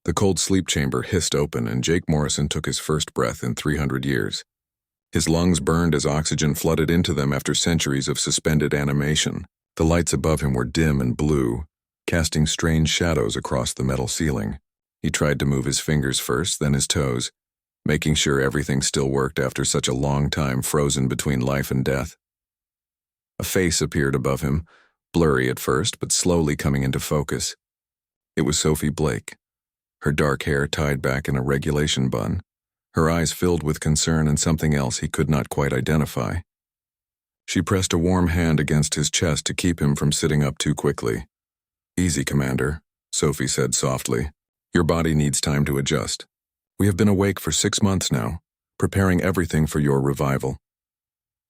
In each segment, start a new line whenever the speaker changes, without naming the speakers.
The cold sleep chamber hissed open, and Jake Morrison took his first breath in 300 years. His lungs burned as oxygen flooded into them after centuries of suspended animation. The lights above him were dim and blue, casting strange shadows across the metal ceiling. He tried to move his fingers first, then his toes, making sure everything still worked after such a long time frozen between life and death. A face appeared above him, blurry at first, but slowly coming into focus. It was Sophie Blake, her dark hair tied back in a regulation bun, her eyes filled with concern and something else he could not quite identify. She pressed a warm hand against his chest to keep him from sitting up too quickly. "Easy, Commander," Sophie said softly. "Your body needs time to adjust. We have been awake for 6 months now, preparing everything for your revival."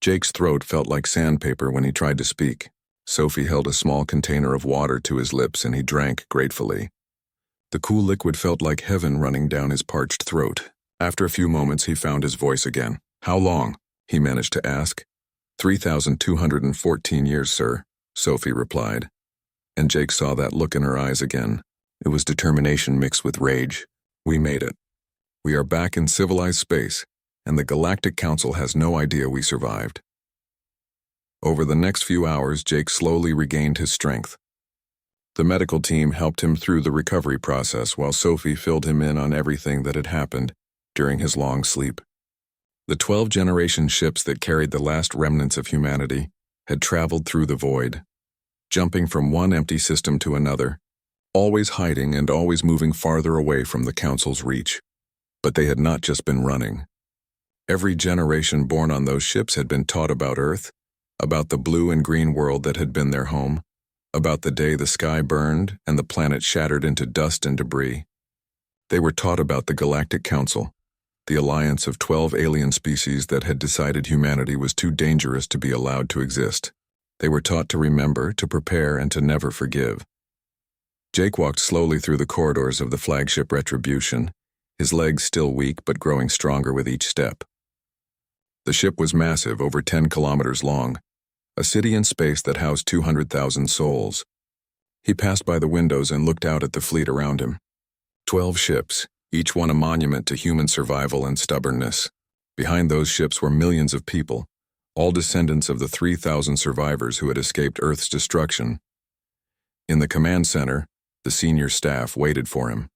Jake's throat felt like sandpaper when he tried to speak. Sophie held a small container of water to his lips and he drank gratefully. The cool liquid felt like heaven running down his parched throat. After a few moments, he found his voice again. "How long?" he managed to ask. 3,214 years, sir," Sophie replied. And Jake saw that look in her eyes again. It was determination mixed with rage. "We made it. We are back in civilized space, and the Galactic Council has no idea we survived." Over the next few hours, Jake slowly regained his strength. The medical team helped him through the recovery process while Sophie filled him in on everything that had happened during his long sleep. The 12-generation ships that carried the last remnants of humanity had traveled through the void, jumping from one empty system to another, always hiding and always moving farther away from the Council's reach. But they had not just been running. Every generation born on those ships had been taught about Earth, about the blue and green world that had been their home, about the day the sky burned and the planet shattered into dust and debris. They were taught about the Galactic Council, the alliance of 12 alien species that had decided humanity was too dangerous to be allowed to exist. They were taught to remember, to prepare, and to never forgive. Jake walked slowly through the corridors of the flagship Retribution, his legs still weak but growing stronger with each step. The ship was massive, over 10 kilometers long, a city in space that housed 200,000 souls. He passed by the windows and looked out at the fleet around him. 12 ships, each one a monument to human survival and stubbornness. Behind those ships were millions of people, all descendants of the 3,000 survivors who had escaped Earth's destruction. In the command center, the senior staff waited for him.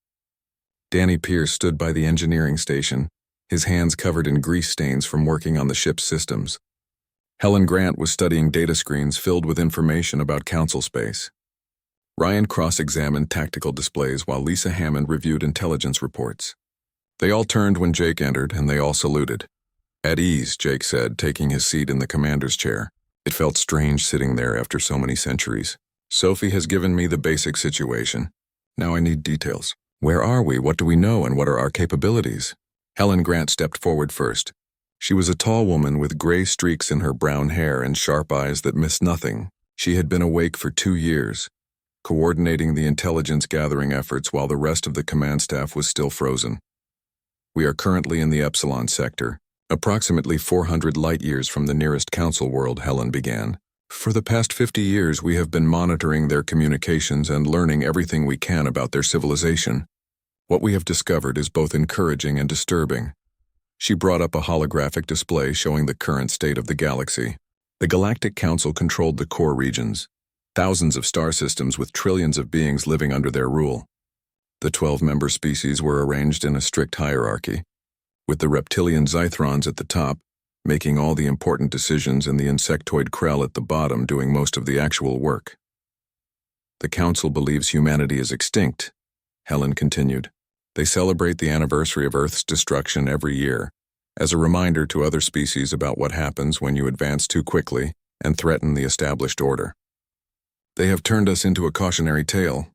Danny Pierce stood by the engineering station, his hands covered in grease stains from working on the ship's systems. Helen Grant was studying data screens filled with information about Council space. Ryan cross-examined tactical displays while Lisa Hammond reviewed intelligence reports. They all turned when Jake entered, and they all saluted. "At ease," Jake said, taking his seat in the commander's chair. It felt strange sitting there after so many centuries. "Sophie has given me the basic situation. Now I need details. Where are we? What do we know? And what are our capabilities?" Helen Grant stepped forward first. She was a tall woman with gray streaks in her brown hair and sharp eyes that missed nothing. She had been awake for 2 years, coordinating the intelligence-gathering efforts while the rest of the command staff was still frozen. "We are currently in the Epsilon sector, approximately 400 light-years from the nearest Council world," Helen began. "For the past 50 years, we have been monitoring their communications and learning everything we can about their civilization. What we have discovered is both encouraging and disturbing." She brought up a holographic display showing the current state of the galaxy. The Galactic Council controlled the core regions, thousands of star systems with trillions of beings living under their rule. The 12-member species were arranged in a strict hierarchy, with the reptilian Zythrons at the top, making all the important decisions, and the insectoid Krell at the bottom doing most of the actual work. "The Council believes humanity is extinct," Helen continued. "They celebrate the anniversary of Earth's destruction every year, as a reminder to other species about what happens when you advance too quickly and threaten the established order. They have turned us into a cautionary tale."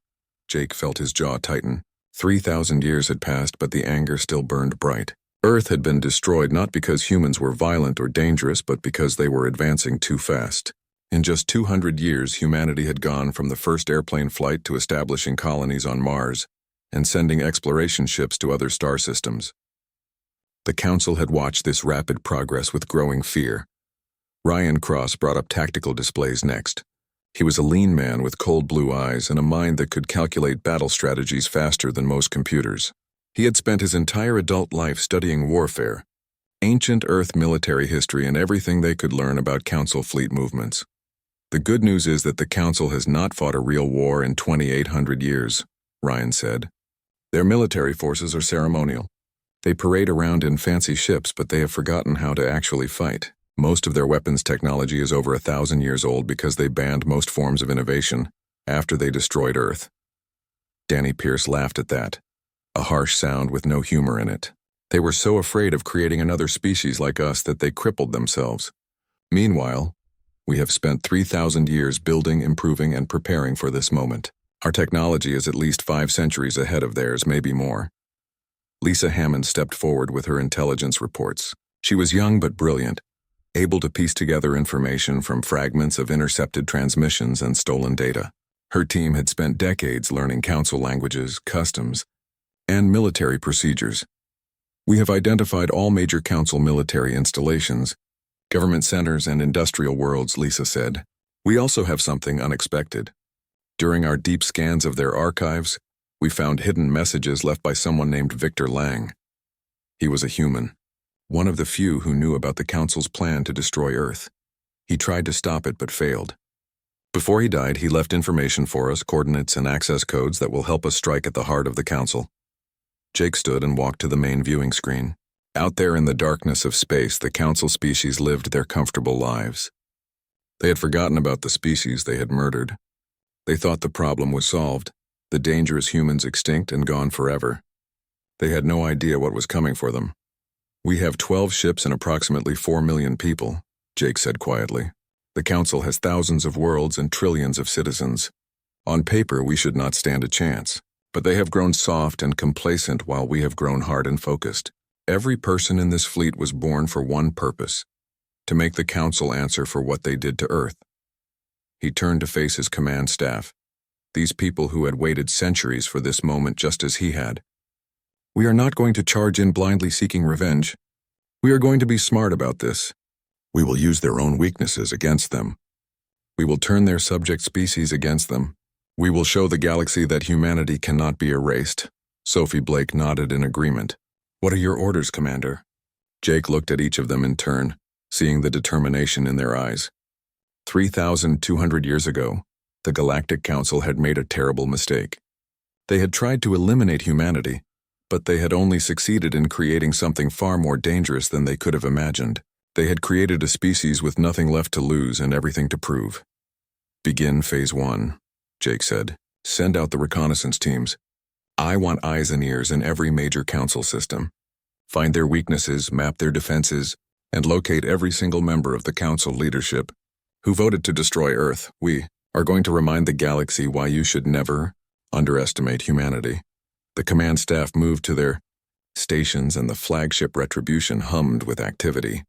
Jake felt his jaw tighten. 3,000 years had passed, but the anger still burned bright. Earth had been destroyed not because humans were violent or dangerous, but because they were advancing too fast. In just 200 years, humanity had gone from the first airplane flight to establishing colonies on Mars and sending exploration ships to other star systems. The Council had watched this rapid progress with growing fear. Ryan Cross brought up tactical displays next. He was a lean man with cold blue eyes and a mind that could calculate battle strategies faster than most computers. He had spent his entire adult life studying warfare, ancient Earth military history, and everything they could learn about Council fleet movements. The good news is that the Council has not fought a real war in 2,800 years, Ryan said. Their military forces are ceremonial. They parade around in fancy ships, but they have forgotten how to actually fight. Most of their weapons technology is over 1,000 years old because they banned most forms of innovation after they destroyed Earth. Danny Pierce laughed at that, a harsh sound with no humor in it. They were so afraid of creating another species like us that they crippled themselves. Meanwhile, we have spent 3,000 years building, improving, and preparing for this moment. Our technology is at least 5 centuries ahead of theirs, maybe more. Lisa Hammond stepped forward with her intelligence reports. She was young but brilliant, able to piece together information from fragments of intercepted transmissions and stolen data. Her team had spent decades learning Council languages, customs, and military procedures. We have identified all major Council military installations, government centers, and industrial worlds, Lisa said. We also have something unexpected. During our deep scans of their archives, we found hidden messages left by someone named Victor Lang. He was a human, one of the few who knew about the Council's plan to destroy Earth. He tried to stop it but failed. Before he died, he left information for us, coordinates and access codes that will help us strike at the heart of the Council. Jake stood and walked to the main viewing screen. Out there in the darkness of space, the Council species lived their comfortable lives. They had forgotten about the species they had murdered. They thought the problem was solved, the dangerous humans extinct and gone forever. They had no idea what was coming for them. We have 12 ships and approximately 4 million people, Jake said quietly. The Council has thousands of worlds and trillions of citizens. On paper, we should not stand a chance, but they have grown soft and complacent while we have grown hard and focused. Every person in this fleet was born for one purpose, to make the Council answer for what they did to Earth. He turned to face his command staff, these people who had waited centuries for this moment just as he had. We are not going to charge in blindly seeking revenge. We are going to be smart about this. We will use their own weaknesses against them. We will turn their subject species against them. We will show the galaxy that humanity cannot be erased. Sophie Blake nodded in agreement. What are your orders, Commander? Jake looked at each of them in turn, seeing the determination in their eyes. 3,200 years ago, the Galactic Council had made a terrible mistake. They had tried to eliminate humanity, but they had only succeeded in creating something far more dangerous than they could have imagined. They had created a species with nothing left to lose and everything to prove. Begin Phase 1, Jake said. Send out the reconnaissance teams. I want eyes and ears in every major Council system. Find their weaknesses, map their defenses, and locate every single member of the Council leadership who voted to destroy Earth. We are going to remind the galaxy why you should never underestimate humanity. The command staff moved to their stations and the flagship Retribution hummed with activity.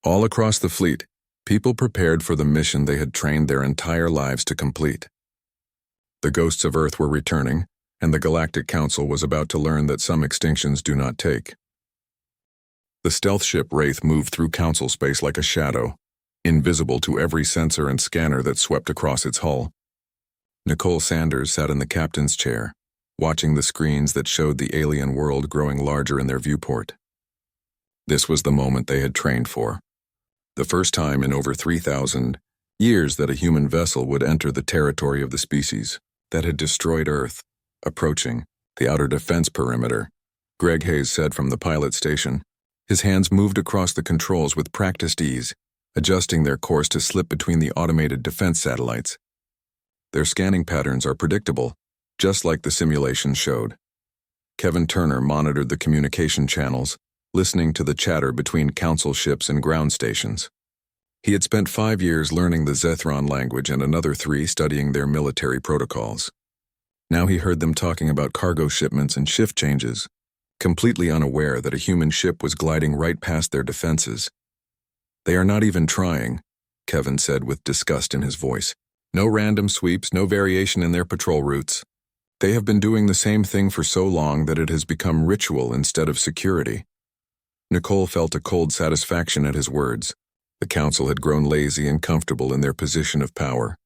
All across the fleet, people prepared for the mission they had trained their entire lives to complete. The ghosts of Earth were returning, and the Galactic Council was about to learn that some extinctions do not take. The stealth ship Wraith moved through Council space like a shadow, invisible to every sensor and scanner that swept across its hull. Nicole Sanders sat in the captain's chair, watching the screens that showed the alien world growing larger in their viewport. This was the moment they had trained for. The first time in over 3,000 years that a human vessel would enter the territory of the species that had destroyed Earth. Approaching the outer defense perimeter, Greg Hayes said from the pilot station. His hands moved across the controls with practiced ease, adjusting their course to slip between the automated defense satellites. Their scanning patterns are predictable, just like the simulation showed. Kevin Turner monitored the communication channels, listening to the chatter between Council ships and ground stations. He had spent 5 years learning the Zethron language and another 3 studying their military protocols. Now he heard them talking about cargo shipments and shift changes, completely unaware that a human ship was gliding right past their defenses. They are not even trying, Kevin said with disgust in his voice. No random sweeps, no variation in their patrol routes. They have been doing the same thing for so long that it has become ritual instead of security. Nicole felt a cold satisfaction at his words. The Council had grown lazy and comfortable in their position of power.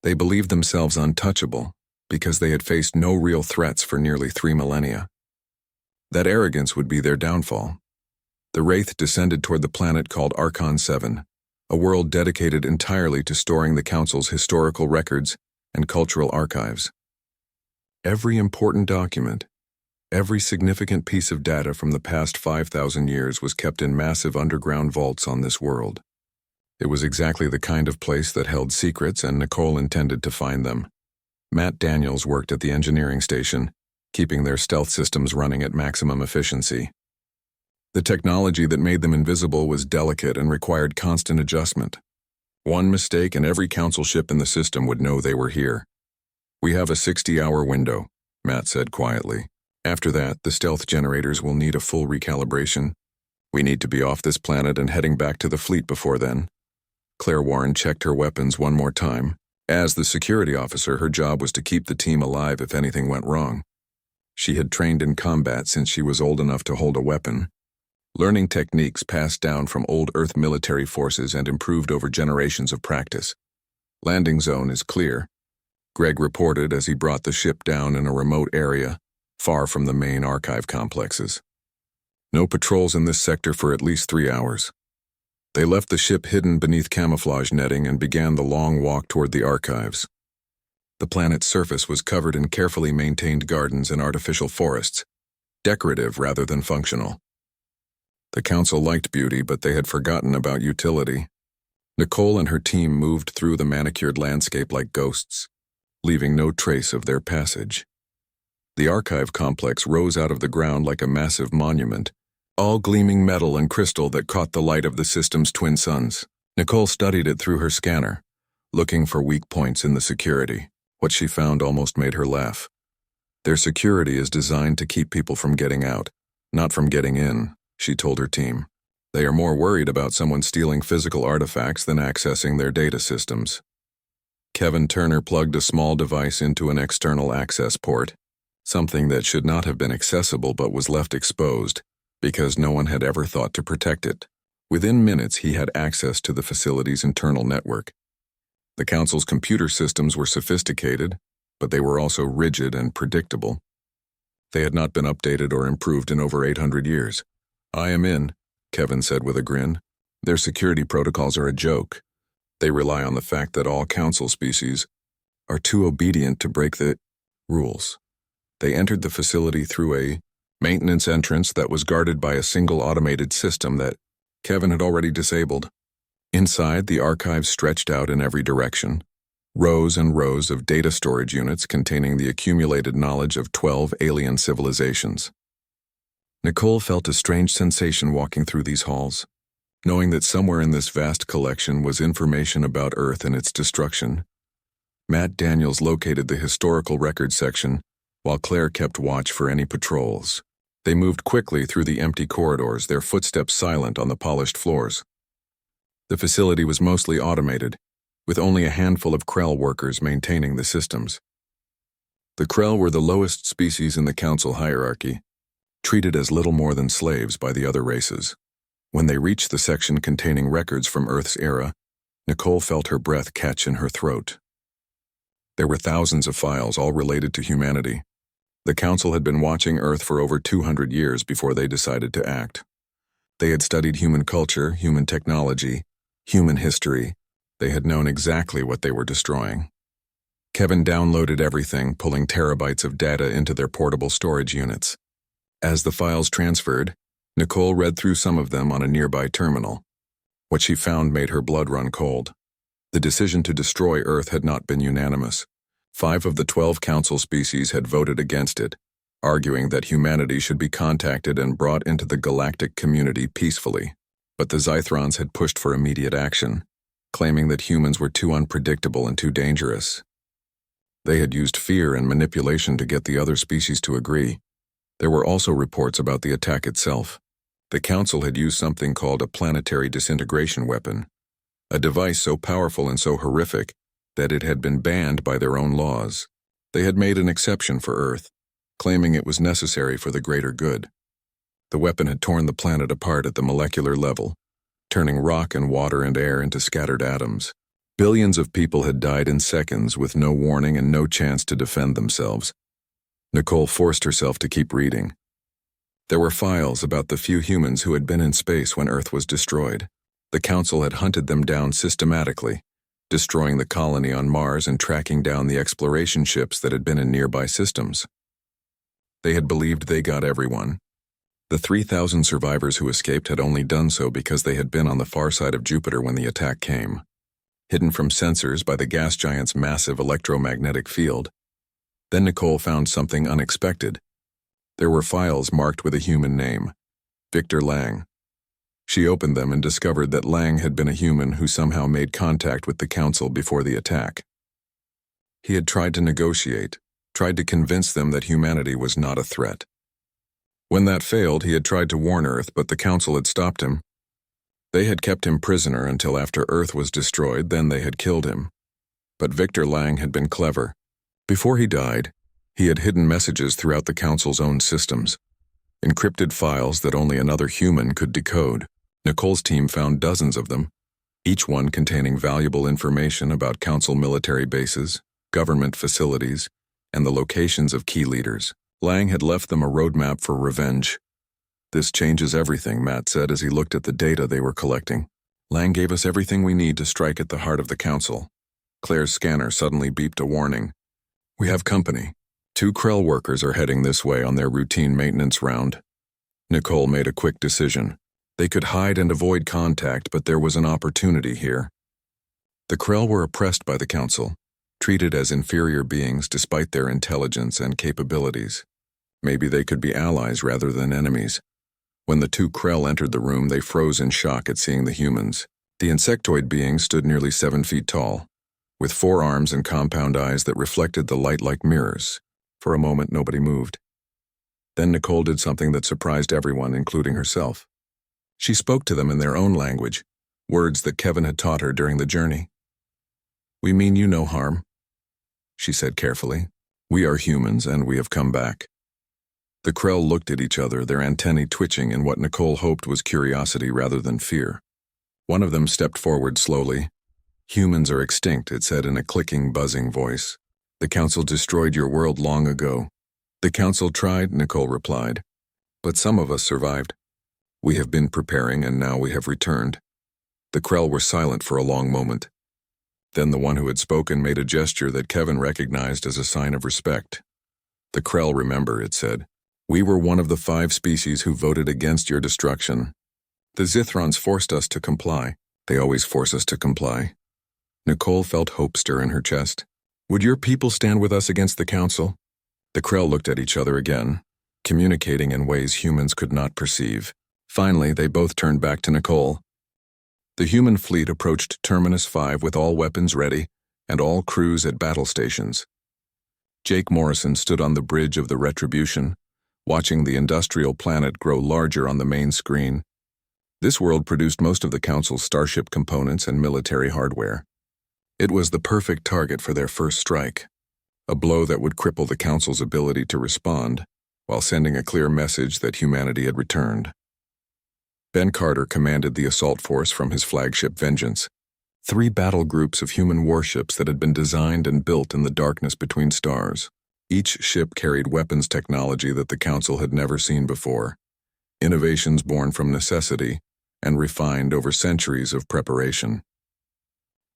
They believed themselves untouchable because they had faced no real threats for nearly 3 millennia. That arrogance would be their downfall. The Wraith descended toward the planet called Archon 7, a world dedicated entirely to storing the Council's historical records and cultural archives. Every important document, every significant piece of data from the past 5,000 years was kept in massive underground vaults on this world. It was exactly the kind of place that held secrets, and Nicole intended to find them. Matt Daniels worked at the engineering station, keeping their stealth systems running at maximum efficiency. The technology that made them invisible was delicate and required constant adjustment. One mistake and every Council ship in the system would know they were here. "We have a 60-hour window," Matt said quietly. "After that, the stealth generators will need a full recalibration. We need to be off this planet and heading back to the fleet before then." Claire Warren checked her weapons one more time. As the security officer, her job was to keep the team alive if anything went wrong. She had trained in combat since she was old enough to hold a weapon, learning techniques passed down from old Earth military forces and improved over generations of practice. "Landing zone is clear," Greg reported as he brought the ship down in a remote area, far from the main archive complexes. "No patrols in this sector for at least 3 hours." They left the ship hidden beneath camouflage netting and began the long walk toward the archives. The planet's surface was covered in carefully maintained gardens and artificial forests, decorative rather than functional. The Council liked beauty, but they had forgotten about utility. Nicole and her team moved through the manicured landscape like ghosts, leaving no trace of their passage. The archive complex rose out of the ground like a massive monument, all gleaming metal and crystal that caught the light of the system's twin suns. Nicole studied it through her scanner, looking for weak points in the security. What she found almost made her laugh. "Their security is designed to keep people from getting out, not from getting in," she told her team. "They are more worried about someone stealing physical artifacts than accessing their data systems." Kevin Turner plugged a small device into an external access port, something that should not have been accessible but was left exposed, because no one had ever thought to protect it. Within minutes, he had access to the facility's internal network. The Council's computer systems were sophisticated, but they were also rigid and predictable. They had not been updated or improved in over 800 years. "I am in," Kevin said with a grin. "Their security protocols are a joke. They rely on the fact that all Council species are too obedient to break the rules." They entered the facility through a maintenance entrance that was guarded by a single automated system that Kevin had already disabled. Inside, the archives stretched out in every direction, rows and rows of data storage units containing the accumulated knowledge of 12 alien civilizations. Nicole felt a strange sensation walking through these halls, knowing that somewhere in this vast collection was information about Earth and its destruction. Matt Daniels located the historical records section, while Claire kept watch for any patrols. They moved quickly through the empty corridors, their footsteps silent on the polished floors. The facility was mostly automated, with only a handful of Krell workers maintaining the systems. The Krell were the lowest species in the Council hierarchy, treated as little more than slaves by the other races. When they reached the section containing records from Earth's era, Nicole felt her breath catch in her throat. There were thousands of files, all related to humanity. The Council had been watching Earth for over 200 years before they decided to act. They had studied human culture, human technology, human history. They had known exactly what they were destroying. Kevin downloaded everything, pulling terabytes of data into their portable storage units. As the files transferred, Nicole read through some of them on a nearby terminal. What she found made her blood run cold. The decision to destroy Earth had not been unanimous. 5 of the 12 Council species had voted against it, arguing that humanity should be contacted and brought into the galactic community peacefully. But the Zythrons had pushed for immediate action, claiming that humans were too unpredictable and too dangerous. They had used fear and manipulation to get the other species to agree. There were also reports about the attack itself. The Council had used something called a planetary disintegration weapon, a device so powerful and so horrific that it had been banned by their own laws. They had made an exception for Earth, claiming it was necessary for the greater good. The weapon had torn the planet apart at the molecular level, turning rock and water and air into scattered atoms. Billions of people had died in seconds with no warning and no chance to defend themselves. Nicole forced herself to keep reading. There were files about the few humans who had been in space when Earth was destroyed. The Council had hunted them down systematically, destroying the colony on Mars and tracking down the exploration ships that had been in nearby systems. They had believed they got everyone. The 3,000 survivors who escaped had only done so because they had been on the far side of Jupiter when the attack came. Hidden from sensors by the gas giant's massive electromagnetic field. Then Nicole found something unexpected. There were files marked with a human name, Victor Lang. She opened them and discovered that Lang had been a human who somehow made contact with the Council before the attack. He had tried to negotiate, tried to convince them that humanity was not a threat. When that failed, he had tried to warn Earth, but the Council had stopped him. They had kept him prisoner until after Earth was destroyed, then they had killed him. But Victor Lang had been clever. Before he died, he had hidden messages throughout the Council's own systems, encrypted files that only another human could decode. Nicole's team found dozens of them, each one containing valuable information about Council military bases, government facilities, and the locations of key leaders. Lang had left them a roadmap for revenge. "This changes everything," Matt said as he looked at the data they were collecting. "Lang gave us everything we need to strike at the heart of the Council." Claire's scanner suddenly beeped a warning. "We have company. 2 Krell workers are heading this way on their routine maintenance round." Nicole made a quick decision. They could hide and avoid contact, but there was an opportunity here. The Krell were oppressed by the Council, treated as inferior beings despite their intelligence and capabilities. Maybe they could be allies rather than enemies. When the 2 Krell entered the room, they froze in shock at seeing the humans. The insectoid being stood nearly 7 feet tall, with 4 arms and compound eyes that reflected the light like mirrors. For a moment, nobody moved. Then Nicole did something that surprised everyone, including herself. She spoke to them in their own language, words that Kevin had taught her during the journey. "We mean you no harm," she said carefully. "We are humans, and we have come back." The Krell looked at each other, their antennae twitching in what Nicole hoped was curiosity rather than fear. One of them stepped forward slowly. "Humans are extinct," it said in a clicking, buzzing voice. "The Council destroyed your world long ago." "The Council tried," Nicole replied, "but some of us survived. We have been preparing, and now we have returned." The Krell were silent for a long moment. Then the one who had spoken made a gesture that Kevin recognized as a sign of respect. "The Krell remember," it said. "We were one of the 5 species who voted against your destruction. The Zithrons forced us to comply. They always force us to comply." Nicole felt hope stir in her chest. "Would your people stand with us against the Council?" The Krell looked at each other again, communicating in ways humans could not perceive. Finally, they both turned back to Nicole. The human fleet approached Terminus 5 with all weapons ready and all crews at battle stations. Jake Morrison stood on the bridge of the Retribution, watching the industrial planet grow larger on the main screen. This world produced most of the Council's starship components and military hardware. It was the perfect target for their first strike, a blow that would cripple the Council's ability to respond, while sending a clear message that humanity had returned. Ben Carter commanded the assault force from his flagship Vengeance, 3 battle groups of human warships that had been designed and built in the darkness between stars. Each ship carried weapons technology that the Council had never seen before, innovations born from necessity and refined over centuries of preparation.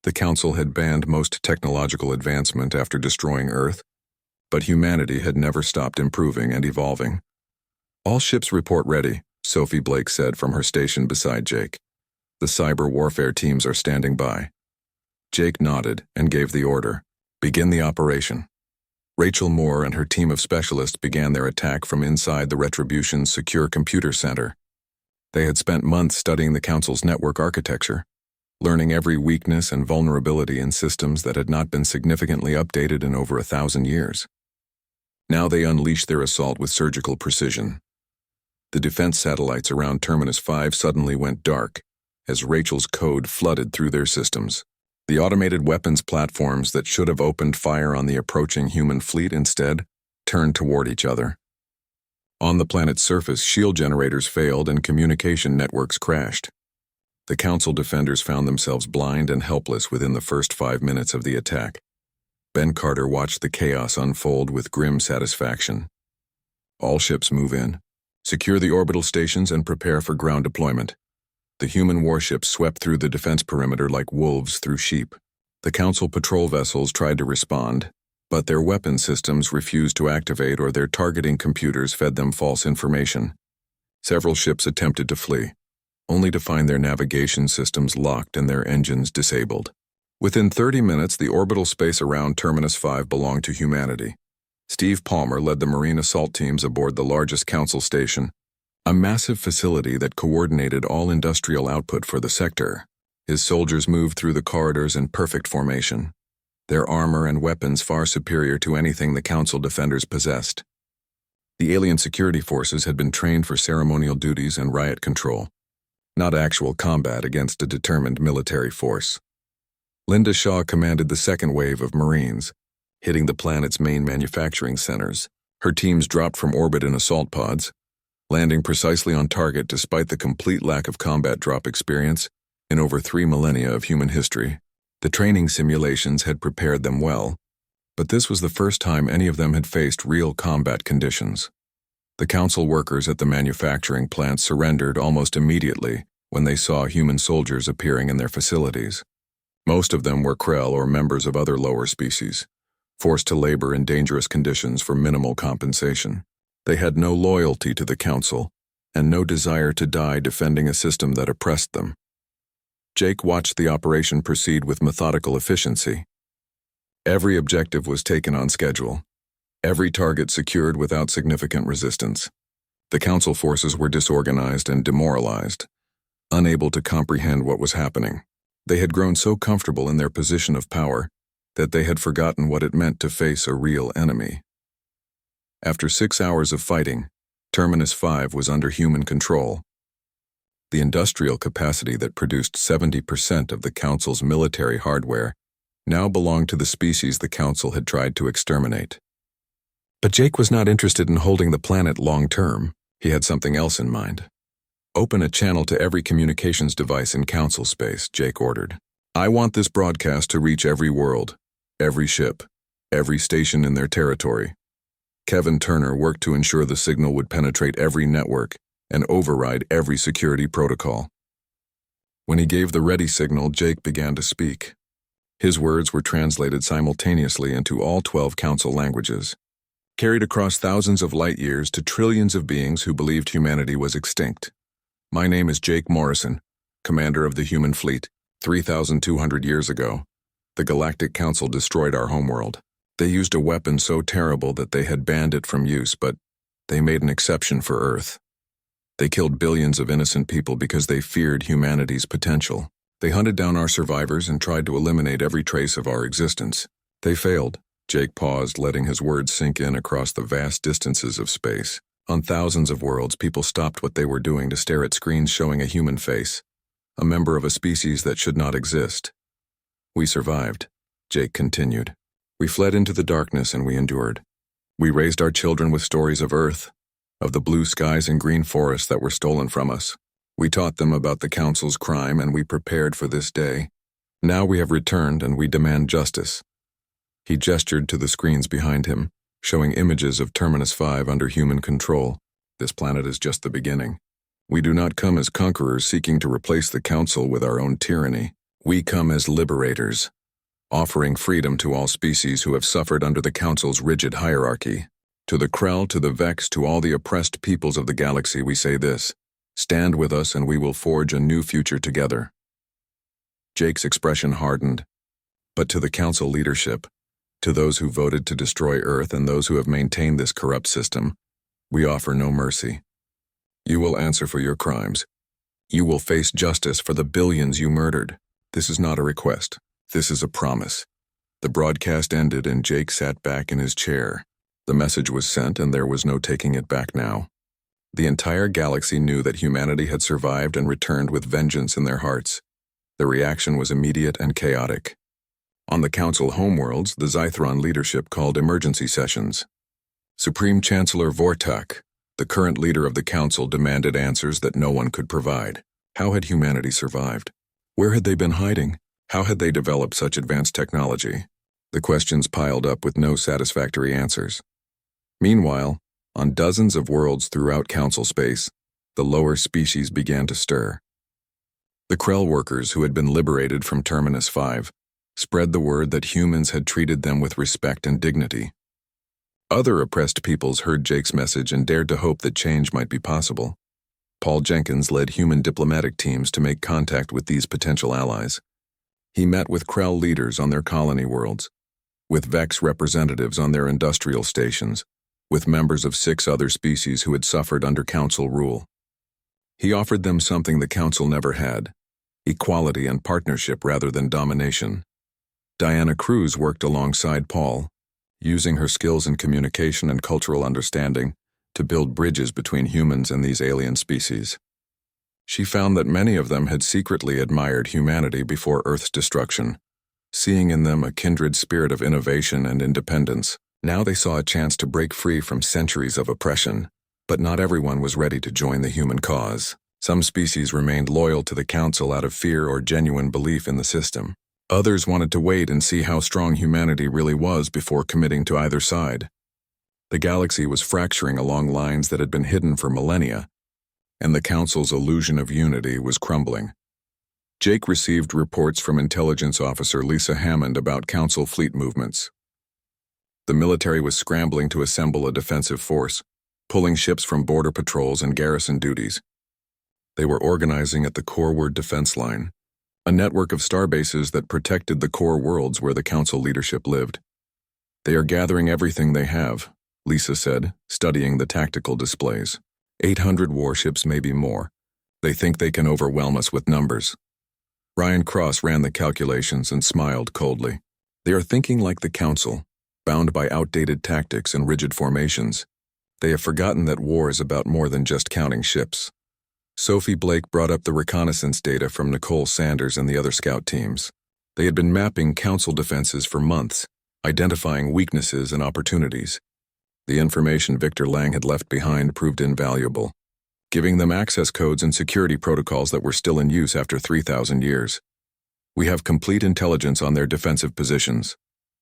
The Council had banned most technological advancement after destroying Earth, but humanity had never stopped improving and evolving. "All ships report ready," Sophie Blake said from her station beside Jake. "The cyber warfare teams are standing by." Jake nodded and gave the order, "Begin the operation." Rachel Moore and her team of specialists began their attack from inside the Retribution's secure computer center. They had spent months studying the Council's network architecture, learning every weakness and vulnerability in systems that had not been significantly updated in over 1,000 years. Now they unleashed their assault with surgical precision. The defense satellites around Terminus 5 suddenly went dark as Rachel's code flooded through their systems. The automated weapons platforms that should have opened fire on the approaching human fleet instead turned toward each other. On the planet's surface, shield generators failed and communication networks crashed. The Council defenders found themselves blind and helpless within the first 5 minutes of the attack. Ben Carter watched the chaos unfold with grim satisfaction. All ships move in. Secure the orbital stations and prepare for ground deployment. The human warships swept through the defense perimeter like wolves through sheep. The Council patrol vessels tried to respond, but their weapon systems refused to activate or their targeting computers fed them false information. Several ships attempted to flee, only to find their navigation systems locked and their engines disabled. Within 30 minutes, the orbital space around Terminus 5 belonged to humanity. Steve Palmer led the Marine assault teams aboard the largest Council station, a massive facility that coordinated all industrial output for the sector. His soldiers moved through the corridors in perfect formation, their armor and weapons far superior to anything the Council defenders possessed. The alien security forces had been trained for ceremonial duties and riot control, not actual combat against a determined military force. Linda Shaw commanded the second wave of Marines, hitting the planet's main manufacturing centers. Her teams dropped from orbit in assault pods, landing precisely on target despite the complete lack of combat drop experience in over 3 millennia of human history. The training simulations had prepared them well, but this was the first time any of them had faced real combat conditions. The Council workers at the manufacturing plant surrendered almost immediately when they saw human soldiers appearing in their facilities. Most of them were Krell or members of other lower species, forced to labor in dangerous conditions for minimal compensation. They had no loyalty to the Council and no desire to die defending a system that oppressed them. Jake watched the operation proceed with methodical efficiency. Every objective was taken on schedule, every target secured without significant resistance. The Council forces were disorganized and demoralized, unable to comprehend what was happening. They had grown so comfortable in their position of power that they had forgotten what it meant to face a real enemy. After 6 hours of fighting, Terminus 5 was under human control. The industrial capacity that produced 70% of the Council's military hardware now belonged to the species the Council had tried to exterminate. But Jake was not interested in holding the planet long-term. He had something else in mind. "Open a channel to every communications device in Council space," Jake ordered. "I want this broadcast to reach every world, every ship, every station in their territory." Kevin Turner worked to ensure the signal would penetrate every network and override every security protocol. When he gave the ready signal, Jake began to speak. His words were translated simultaneously into all 12 Council languages, carried across thousands of light years to trillions of beings who believed humanity was extinct. "My name is Jake Morrison, commander of the human fleet. 3,200 years ago, the Galactic Council destroyed our homeworld. They used a weapon so terrible that they had banned it from use, but they made an exception for Earth. They killed billions of innocent people because they feared humanity's potential. They hunted down our survivors and tried to eliminate every trace of our existence. They failed." Jake paused, letting his words sink in across the vast distances of space. On thousands of worlds, people stopped what they were doing to stare at screens showing a human face, a member of a species that should not exist. "We survived," Jake continued. "We fled into the darkness and we endured. We raised our children with stories of Earth, of the blue skies and green forests that were stolen from us. We taught them about the Council's crime and we prepared for this day. Now we have returned and we demand justice." He gestured to the screens behind him, showing images of Terminus 5 under human control. "This planet is just the beginning. We do not come as conquerors seeking to replace the Council with our own tyranny. We come as liberators, offering freedom to all species who have suffered under the Council's rigid hierarchy. To the Krell, to the Vex, to all the oppressed peoples of the galaxy, we say this: stand with us and we will forge a new future together." Jake's expression hardened. "But to the Council leadership, to those who voted to destroy Earth and those who have maintained this corrupt system, we offer no mercy. You will answer for your crimes. You will face justice for the billions you murdered. This is not a request. This is a promise." The broadcast ended and Jake sat back in his chair. The message was sent and there was no taking it back now. The entire galaxy knew that humanity had survived and returned with vengeance in their hearts. The reaction was immediate and chaotic. On the Council homeworlds, the Zythron leadership called emergency sessions. Supreme Chancellor Vortak, the current leader of the Council, demanded answers that no one could provide. How had humanity survived? Where had they been hiding? How had they developed such advanced technology? The questions piled up with no satisfactory answers. Meanwhile, on dozens of worlds throughout Council space, the lower species began to stir. The Krell workers who had been liberated from Terminus 5 spread the word that humans had treated them with respect and dignity. Other oppressed peoples heard Jake's message and dared to hope that change might be possible. Paul Jenkins led human diplomatic teams to make contact with these potential allies. He met with Krell leaders on their colony worlds, with Vex representatives on their industrial stations, with members of 6 other species who had suffered under Council rule. He offered them something the Council never had: equality and partnership rather than domination. Diana Cruz worked alongside Paul, using her skills in communication and cultural understanding to build bridges between humans and these alien species. She found that many of them had secretly admired humanity before Earth's destruction, seeing in them a kindred spirit of innovation and independence. Now they saw a chance to break free from centuries of oppression, but not everyone was ready to join the human cause. Some species remained loyal to the Council out of fear or genuine belief in the system. Others wanted to wait and see how strong humanity really was before committing to either side. The galaxy was fracturing along lines that had been hidden for millennia, and the Council's illusion of unity was crumbling. Jake received reports from Intelligence Officer Lisa Hammond about Council fleet movements. The military was scrambling to assemble a defensive force, pulling ships from border patrols and garrison duties. They were organizing at the Coreward Defense Line, a network of starbases that protected the core worlds where the Council leadership lived. "They are gathering everything they have," Lisa said, studying the tactical displays. 800 warships, maybe more. They think they can overwhelm us with numbers. Ryan Cross ran the calculations and smiled coldly. They are thinking like the Council, bound by outdated tactics and rigid formations. They have forgotten that war is about more than just counting ships. Sophie Blake brought up the reconnaissance data from Nicole Sanders and the other scout teams. They had been mapping Council defenses for months, identifying weaknesses and opportunities. The information Victor Lang had left behind proved invaluable, giving them access codes and security protocols that were still in use after 3,000 years. "We have complete intelligence on their defensive positions,"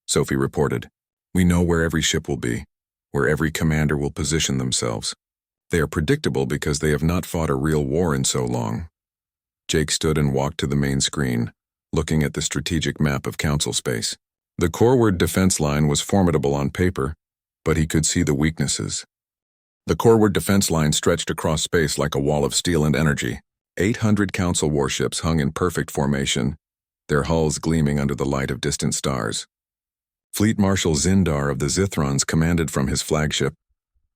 Sophie reported. "We know where every ship will be, where every commander will position themselves. They are predictable because they have not fought a real war in so long." Jake stood and walked to the main screen, looking at the strategic map of Council space. The Coreward defense line was formidable on paper, but he could see the weaknesses. The Coreward defense line stretched across space like a wall of steel and energy. 800 Council warships hung in perfect formation, their hulls gleaming under the light of distant stars. Fleet Marshal Zindar of the Zithrons commanded from his flagship,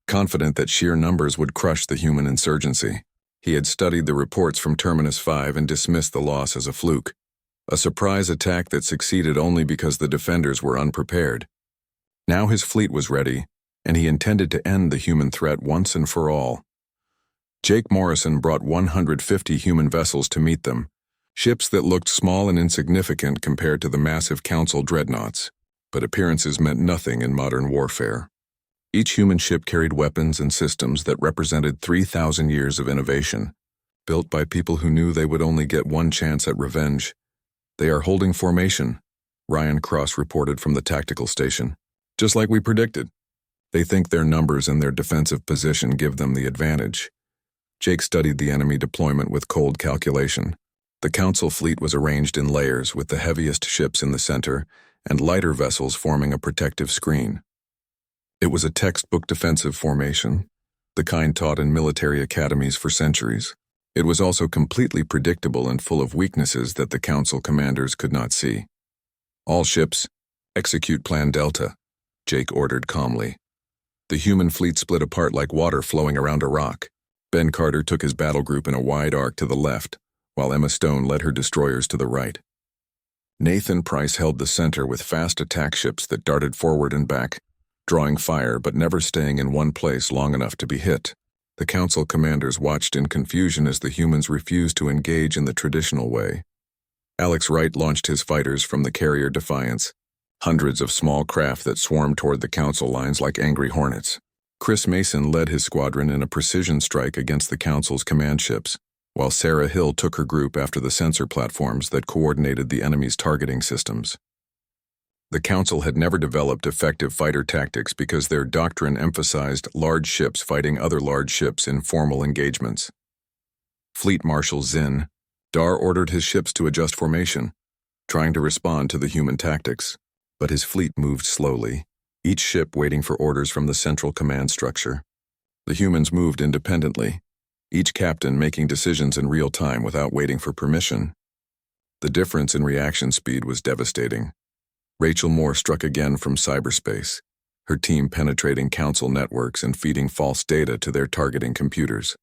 confident that sheer numbers would crush the human insurgency. He had studied the reports from Terminus 5 and dismissed the loss as a fluke, a surprise attack that succeeded only because the defenders were unprepared. Now his fleet was ready, and he intended to end the human threat once and for all. Jake Morrison brought 150 human vessels to meet them, ships that looked small and insignificant compared to the massive Council dreadnoughts, but appearances meant nothing in modern warfare. Each human ship carried weapons and systems that represented 3,000 years of innovation, built by people who knew they would only get one chance at revenge. "They are holding formation," Ryan Cross reported from the tactical station. "Just like we predicted. They think their numbers and their defensive position give them the advantage." Jake studied the enemy deployment with cold calculation. The Council fleet was arranged in layers, with the heaviest ships in the center and lighter vessels forming a protective screen. It was a textbook defensive formation, the kind taught in military academies for centuries. It was also completely predictable and full of weaknesses that the Council commanders could not see. "All ships, execute Plan Delta," Jake ordered calmly. The human fleet split apart like water flowing around a rock. Ben Carter took his battle group in a wide arc to the left, while Emma Stone led her destroyers to the right. Nathan Price held the center with fast attack ships that darted forward and back, drawing fire but never staying in one place long enough to be hit. The Council commanders watched in confusion as the humans refused to engage in the traditional way. Alex Wright launched his fighters from the carrier Defiance, hundreds of small craft that swarmed toward the Council lines like angry hornets. Chris Mason led his squadron in a precision strike against the Council's command ships, while Sarah Hill took her group after the sensor platforms that coordinated the enemy's targeting systems. The Council had never developed effective fighter tactics because their doctrine emphasized large ships fighting other large ships in formal engagements. Fleet Marshal Zin Dar ordered his ships to adjust formation, trying to respond to the human tactics, but his fleet moved slowly, each ship waiting for orders from the central command structure. The humans moved independently, each captain making decisions in real time without waiting for permission. The difference in reaction speed was devastating. Rachel Moore struck again from cyberspace, her team penetrating Council networks and feeding false data to their targeting computers.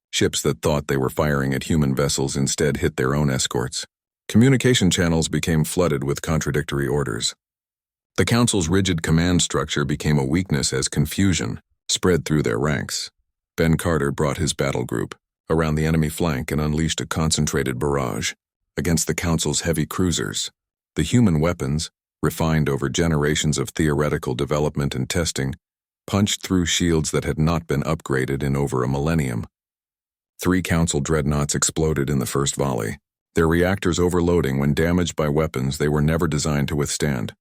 Ships that thought they were firing at human vessels instead hit their own escorts. Communication channels became flooded with contradictory orders. The Council's rigid command structure became a weakness as confusion spread through their ranks. Ben Carter brought his battle group around the enemy flank and unleashed a concentrated barrage against the Council's heavy cruisers. The human weapons, refined over generations of theoretical development and testing, punched through shields that had not been upgraded in over a millennium. 3 Council dreadnoughts exploded in the first volley, their reactors overloading when damaged by weapons they were never designed to withstand.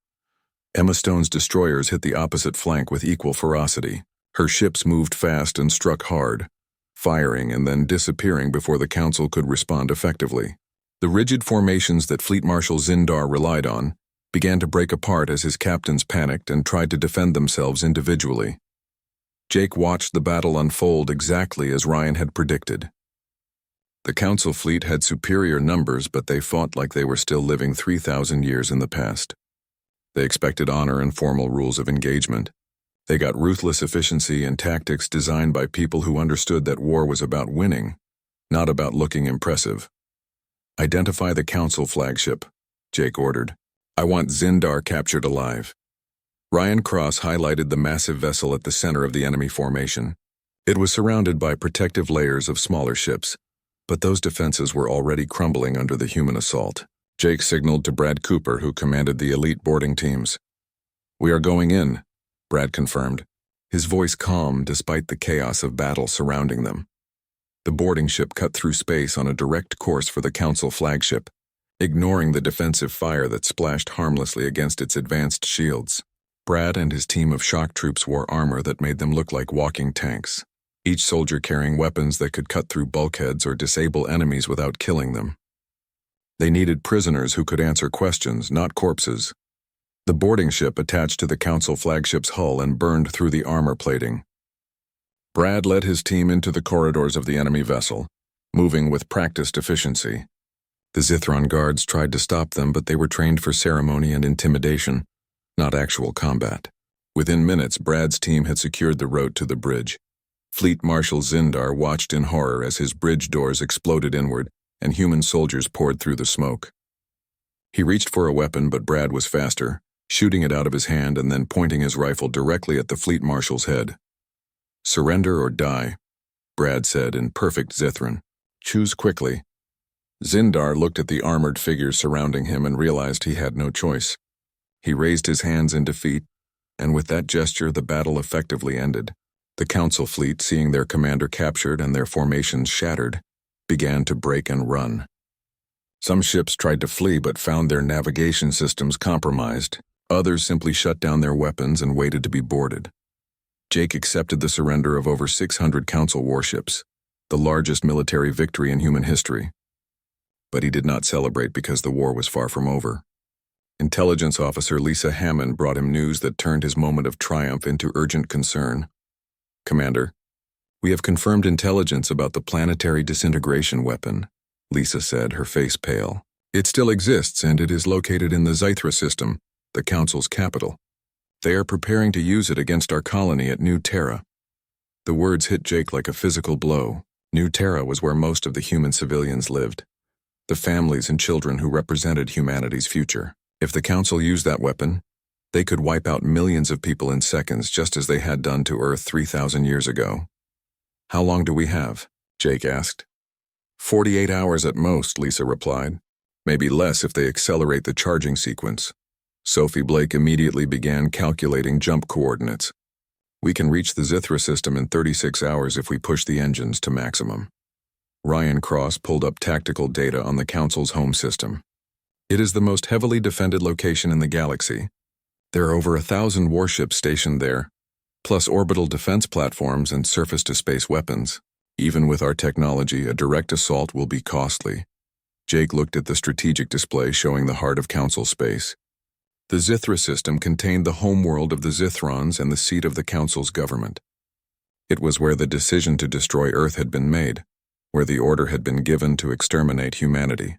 Emma Stone's destroyers hit the opposite flank with equal ferocity. Her ships moved fast and struck hard, firing and then disappearing before the Council could respond effectively. The rigid formations that Fleet Marshal Zindar relied on began to break apart as his captains panicked and tried to defend themselves individually. Jake watched the battle unfold exactly as Ryan had predicted. The Council fleet had superior numbers, but they fought like they were still living 3,000 years in the past. They expected honor and formal rules of engagement. They got ruthless efficiency and tactics designed by people who understood that war was about winning, not about looking impressive. "Identify the Council flagship," Jake ordered. "I want Zindar captured alive." Ryan Cross highlighted the massive vessel at the center of the enemy formation. It was surrounded by protective layers of smaller ships, but those defenses were already crumbling under the human assault. Jake signaled to Brad Cooper, who commanded the elite boarding teams. "We are going in," Brad confirmed, his voice calm despite the chaos of battle surrounding them. The boarding ship cut through space on a direct course for the Council flagship, ignoring the defensive fire that splashed harmlessly against its advanced shields. Brad and his team of shock troops wore armor that made them look like walking tanks, each soldier carrying weapons that could cut through bulkheads or disable enemies without killing them. They needed prisoners who could answer questions, not corpses. The boarding ship attached to the Council flagship's hull and burned through the armor plating. Brad led his team into the corridors of the enemy vessel, moving with practiced efficiency. The Zithron guards tried to stop them, but they were trained for ceremony and intimidation, not actual combat. Within minutes, Brad's team had secured the road to the bridge. Fleet Marshal Zindar watched in horror as his bridge doors exploded inward and human soldiers poured through the smoke. He reached for a weapon, but Brad was faster, shooting it out of his hand and then pointing his rifle directly at the Fleet Marshal's head. "Surrender or die," Brad said in perfect Zithron. "Choose quickly." Zindar looked at the armored figures surrounding him and realized he had no choice. He raised his hands in defeat, and with that gesture the battle effectively ended. The Council fleet, seeing their commander captured and their formations shattered, began to break and run. Some ships tried to flee but found their navigation systems compromised. Others simply shut down their weapons and waited to be boarded. Jake accepted the surrender of over 600 Council warships, the largest military victory in human history. But he did not celebrate because the war was far from over. Intelligence officer Lisa Hammond brought him news that turned his moment of triumph into urgent concern. "Commander, we have confirmed intelligence about the planetary disintegration weapon," Lisa said, her face pale. "It still exists, and it is located in the Zythra system, the Council's capital. They are preparing to use it against our colony at New Terra." The words hit Jake like a physical blow. New Terra was where most of the human civilians lived, the families and children who represented humanity's future. If the Council used that weapon, they could wipe out millions of people in seconds, just as they had done to Earth 3,000 years ago. "How long do we have?" Jake asked. 48 hours at most," Lisa replied. "Maybe less if they accelerate the charging sequence." Sophie Blake immediately began calculating jump coordinates. "We can reach the Zythra system in 36 hours if we push the engines to maximum." Ryan Cross pulled up tactical data on the Council's home system. It is the most heavily defended location in the galaxy. There are over 1,000 warships stationed there, plus orbital defense platforms and surface-to-space weapons. Even with our technology, a direct assault will be costly. Jake looked at the strategic display showing the heart of Council space. The Zithra system contained the homeworld of the Zithrons and the seat of the Council's government. It was where the decision to destroy Earth had been made, where the order had been given to exterminate humanity.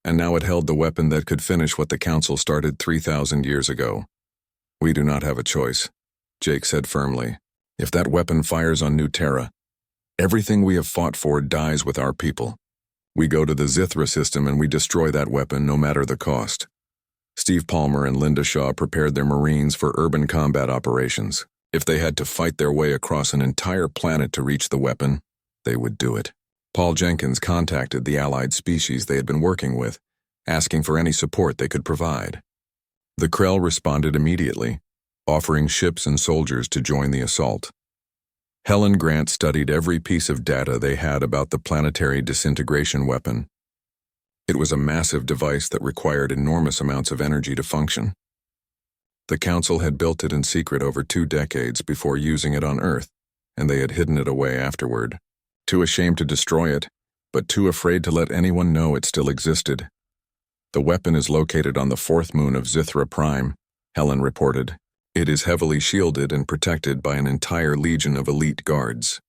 And now it held the weapon that could finish what the Council started 3,000 years ago. We do not have a choice, Jake said firmly. If that weapon fires on New Terra, everything we have fought for dies with our people. We go to the Zithra system and we destroy that weapon no matter the cost. Steve Palmer and Linda Shaw prepared their Marines for urban combat operations. If they had to fight their way across an entire planet to reach the weapon, they would do it. Paul Jenkins contacted the allied species they had been working with, asking for any support they could provide. The Krell responded immediately, offering ships and soldiers to join the assault. Helen Grant studied every piece of data they had about the planetary disintegration weapon. It was a massive device that required enormous amounts of energy to function. The Council had built it in secret over 2 decades before using it on Earth, and they had hidden it away afterward. Too ashamed to destroy it, but too afraid to let anyone know it still existed. The weapon is located on the 4th moon of Zithra Prime, Helen reported. It is heavily shielded and protected by an entire legion of elite guards.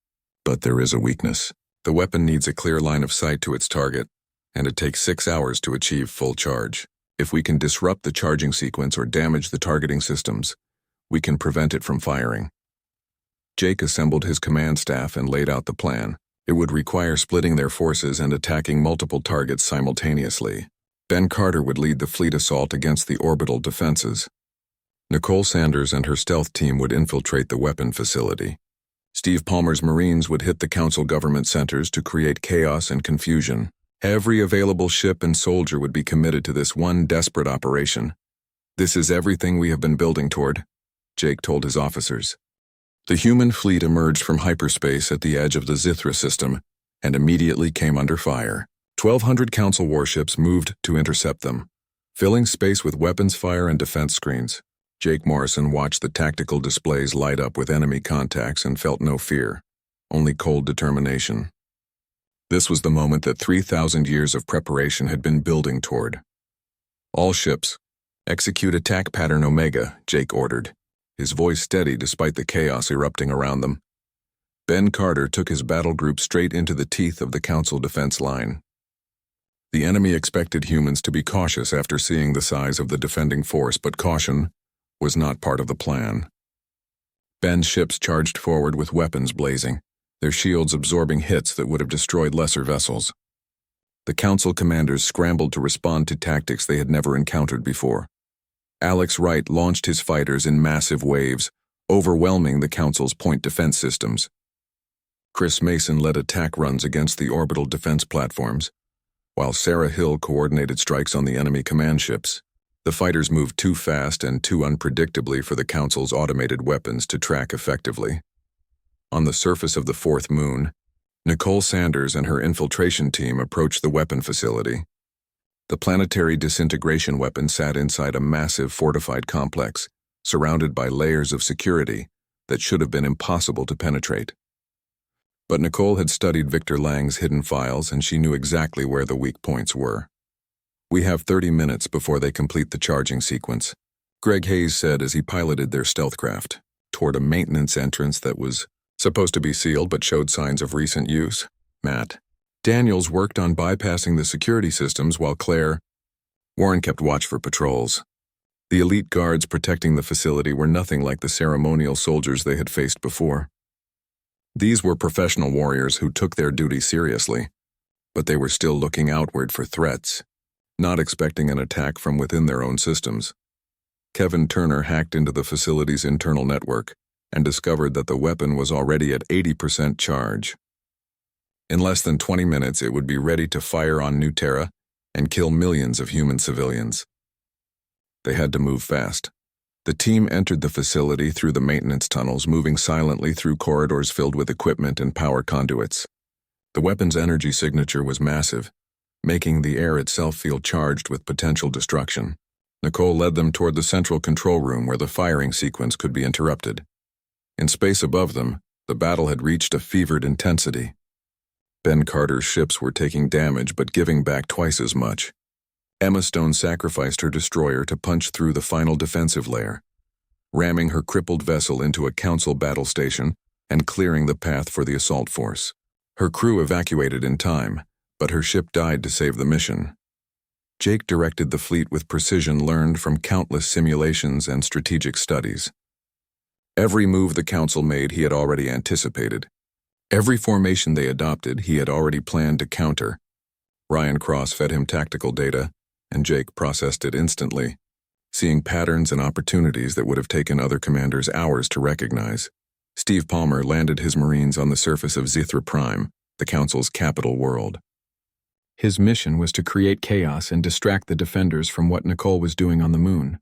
But there is a weakness. The weapon needs a clear line of sight to its target, and it takes 6 hours to achieve full charge. If we can disrupt the charging sequence or damage the targeting systems, we can prevent it from firing. Jake assembled his command staff and laid out the plan. It would require splitting their forces and attacking multiple targets simultaneously. Ben Carter would lead the fleet assault against the orbital defenses. Nicole Sanders and her stealth team would infiltrate the weapon facility. Steve Palmer's Marines would hit the Council government centers to create chaos and confusion. Every available ship and soldier would be committed to this one desperate operation. This is everything we have been building toward, Jake told his officers. The human fleet emerged from hyperspace at the edge of the Zithra system and immediately came under fire. 1,200 Council warships moved to intercept them, filling space with weapons fire and defense screens. Jake Morrison watched the tactical displays light up with enemy contacts and felt no fear, only cold determination. This was the moment that 3,000 years of preparation had been building toward. All ships, execute attack pattern Omega, Jake ordered, his voice steady despite the chaos erupting around them. Ben Carter took his battle group straight into the teeth of the Council defense line. The enemy expected humans to be cautious after seeing the size of the defending force, but caution was not part of the plan. Ben's ships charged forward with weapons blazing, their shields absorbing hits that would have destroyed lesser vessels. The Council commanders scrambled to respond to tactics they had never encountered before. Alex Wright launched his fighters in massive waves, overwhelming the Council's point defense systems. Chris Mason led attack runs against the orbital defense platforms, while Sarah Hill coordinated strikes on the enemy command ships. The fighters moved too fast and too unpredictably for the Council's automated weapons to track effectively. On the surface of the 4th moon, Nicole Sanders and her infiltration team approached the weapon facility. The planetary disintegration weapon sat inside a massive fortified complex, surrounded by layers of security that should have been impossible to penetrate. But Nicole had studied Victor Lang's hidden files and she knew exactly where the weak points were. We have 30 minutes before they complete the charging sequence, Greg Hayes said as he piloted their stealth craft toward a maintenance entrance that was supposed to be sealed but showed signs of recent use. Matt Daniels worked on bypassing the security systems while Warren kept watch for patrols. The elite guards protecting the facility were nothing like the ceremonial soldiers they had faced before. These were professional warriors who took their duty seriously, but they were still looking outward for threats, not expecting an attack from within their own systems. Kevin Turner hacked into the facility's internal network and discovered that the weapon was already at 80% charge. In less than 20 minutes, it would be ready to fire on New Terra and kill millions of human civilians. They had to move fast. The team entered the facility through the maintenance tunnels, moving silently through corridors filled with equipment and power conduits. The weapon's energy signature was massive, making the air itself feel charged with potential destruction. Nicole led them toward the central control room where the firing sequence could be interrupted. In space above them, the battle had reached a fevered intensity. Ben Carter's ships were taking damage but giving back twice as much. Emma Stone sacrificed her destroyer to punch through the final defensive layer, ramming her crippled vessel into a Council battle station and clearing the path for the assault force. Her crew evacuated in time, but her ship died to save the mission. Jake directed the fleet with precision learned from countless simulations and strategic studies. Every move the Council made he had already anticipated. Every formation they adopted he had already planned to counter. Ryan Cross fed him tactical data, and Jake processed it instantly, seeing patterns and opportunities that would have taken other commanders hours to recognize. Steve Palmer landed his Marines on the surface of Zithra Prime, the Council's capital world. His mission was to create chaos and distract the defenders from what Nicole was doing on the moon.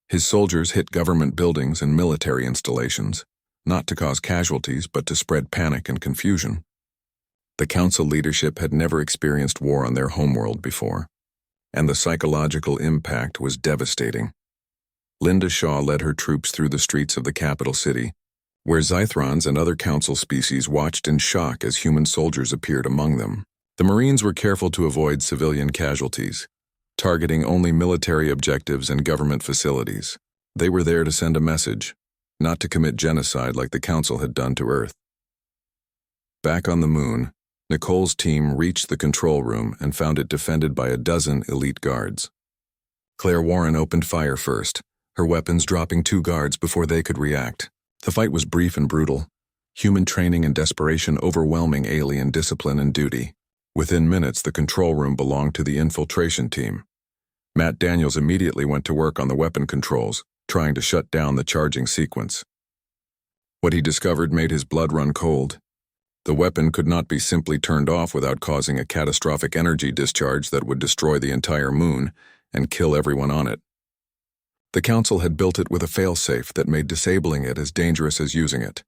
His soldiers hit government buildings and military installations, not to cause casualties but to spread panic and confusion. The Council leadership had never experienced war on their homeworld before, and the psychological impact was devastating. Linda Shaw led her troops through the streets of the capital city, where Zythrons and other Council species watched in shock as human soldiers appeared among them. The Marines were careful to avoid civilian casualties, targeting only military objectives and government facilities. They were there to send a message, not to commit genocide like the Council had done to Earth. Back on the moon, Nicole's team reached the control room and found it defended by a dozen elite guards. Claire Warren opened fire first, her weapons dropping 2 guards before they could react. The fight was brief and brutal, human training and desperation overwhelming alien discipline and duty. Within minutes, the control room belonged to the infiltration team. Matt Daniels immediately went to work on the weapon controls, trying to shut down the charging sequence. What he discovered made his blood run cold. The weapon could not be simply turned off without causing a catastrophic energy discharge that would destroy the entire moon and kill everyone on it. The Council had built it with a failsafe that made disabling it as dangerous as using it.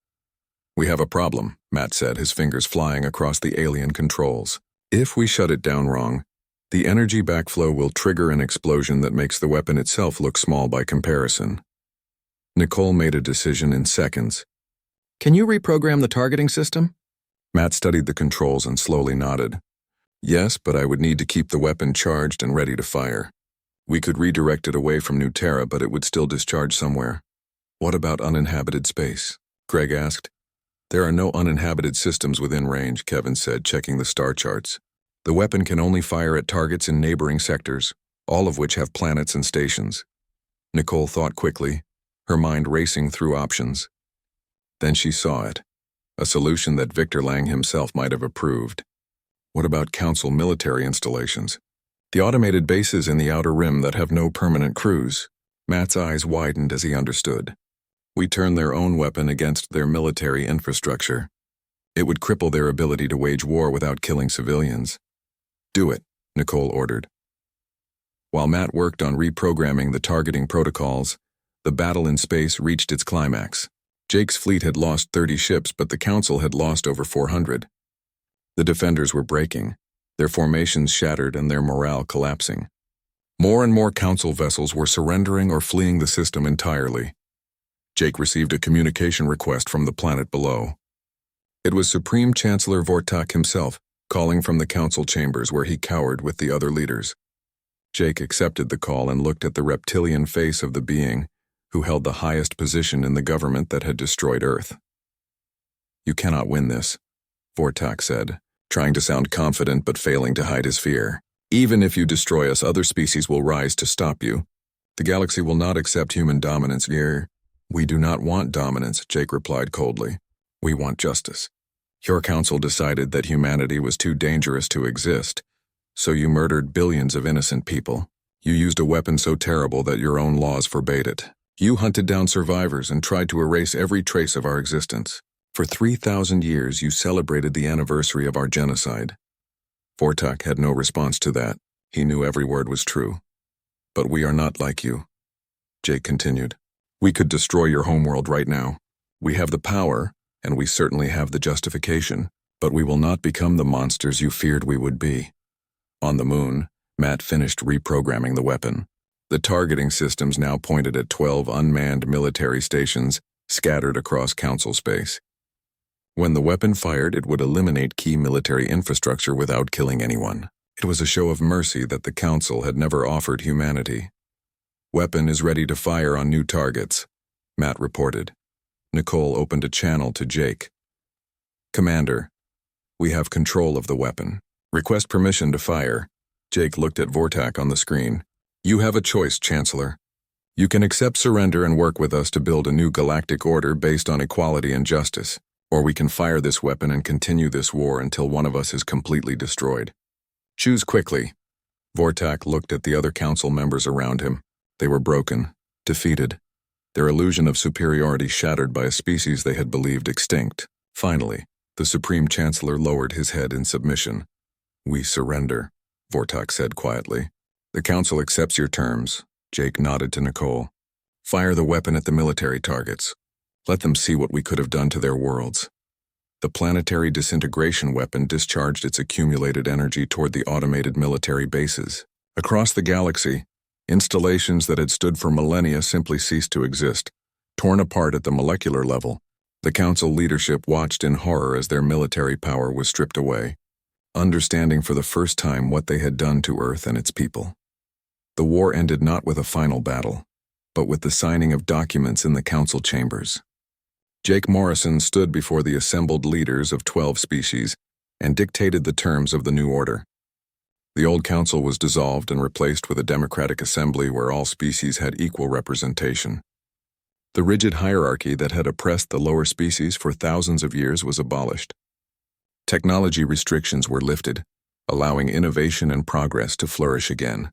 "We have a problem," Matt said, his fingers flying across the alien controls. "If we shut it down wrong, the energy backflow will trigger an explosion that makes the weapon itself look small by comparison." Nicole made a decision in seconds. "Can you reprogram the targeting system?" Matt studied the controls and slowly nodded. "Yes, but I would need to keep the weapon charged and ready to fire. We could redirect it away from New Terra, but it would still discharge somewhere." "What about uninhabited space?" Greg asked. "There are no uninhabited systems within range," Kevin said, checking the star charts. "The weapon can only fire at targets in neighboring sectors, all of which have planets and stations." Nicole thought quickly, her mind racing through options. Then she saw it, a solution that Victor Lang himself might have approved. "What about Council military installations? The automated bases in the Outer Rim that have no permanent crews?" Matt's eyes widened as he understood. "We turn their own weapon against their military infrastructure. It would cripple their ability to wage war without killing civilians." "Do it," Nicole ordered. While Matt worked on reprogramming the targeting protocols, the battle in space reached its climax. Jake's fleet had lost 30 ships, but the Council had lost over 400. The defenders were breaking, their formations shattered and their morale collapsing. More and more Council vessels were surrendering or fleeing the system entirely. Jake received a communication request from the planet below. It was Supreme Chancellor Vortak himself, calling from the Council chambers where he cowered with the other leaders. Jake accepted the call and looked at the reptilian face of the being who held the highest position in the government that had destroyed Earth. "You cannot win this," Vortak said, trying to sound confident but failing to hide his fear. "Even if you destroy us, other species will rise to stop you. The galaxy will not accept human dominance here." "We do not want dominance," Jake replied coldly. "We want justice. Your Council decided that humanity was too dangerous to exist, so you murdered billions of innocent people. You used a weapon so terrible that your own laws forbade it. You hunted down survivors and tried to erase every trace of our existence. For 3,000 years, you celebrated the anniversary of our genocide." Vortak had no response to that. He knew every word was true. "But we are not like you," Jake continued. "We could destroy your homeworld right now. We have the power, and we certainly have the justification. But we will not become the monsters you feared we would be. On the moon, Matt finished reprogramming the weapon. The targeting systems now pointed at 12 unmanned military stations scattered across Council space. When the weapon fired, it would eliminate key military infrastructure without killing anyone. It was a show of mercy that the Council had never offered humanity. Weapon is ready to fire on new targets, Matt reported. Nicole opened a channel to Jake. Commander, we have control of the weapon. Request permission to fire. Jake looked at Vortak on the screen. You have a choice, Chancellor. You can accept surrender and work with us to build a new galactic order based on equality and justice, or we can fire this weapon and continue this war until one of us is completely destroyed. Choose quickly. Vortak looked at the other council members around him. They were broken, defeated, their illusion of superiority shattered by a species they had believed extinct. Finally, the Supreme Chancellor lowered his head in submission. We surrender, Vortak said quietly. The Council accepts your terms. Jake nodded to Nicole. Fire the weapon at the military targets. Let them see what we could have done to their worlds. The planetary disintegration weapon discharged its accumulated energy toward the automated military bases. Across the galaxy, installations that had stood for millennia simply ceased to exist. Torn apart at the molecular level, the Council leadership watched in horror as their military power was stripped away, understanding for the first time what they had done to Earth and its people. The war ended not with a final battle, but with the signing of documents in the Council chambers. Jake Morrison stood before the assembled leaders of 12 species and dictated the terms of the new order. The old council was dissolved and replaced with a democratic assembly where all species had equal representation. The rigid hierarchy that had oppressed the lower species for thousands of years was abolished. Technology restrictions were lifted, allowing innovation and progress to flourish again.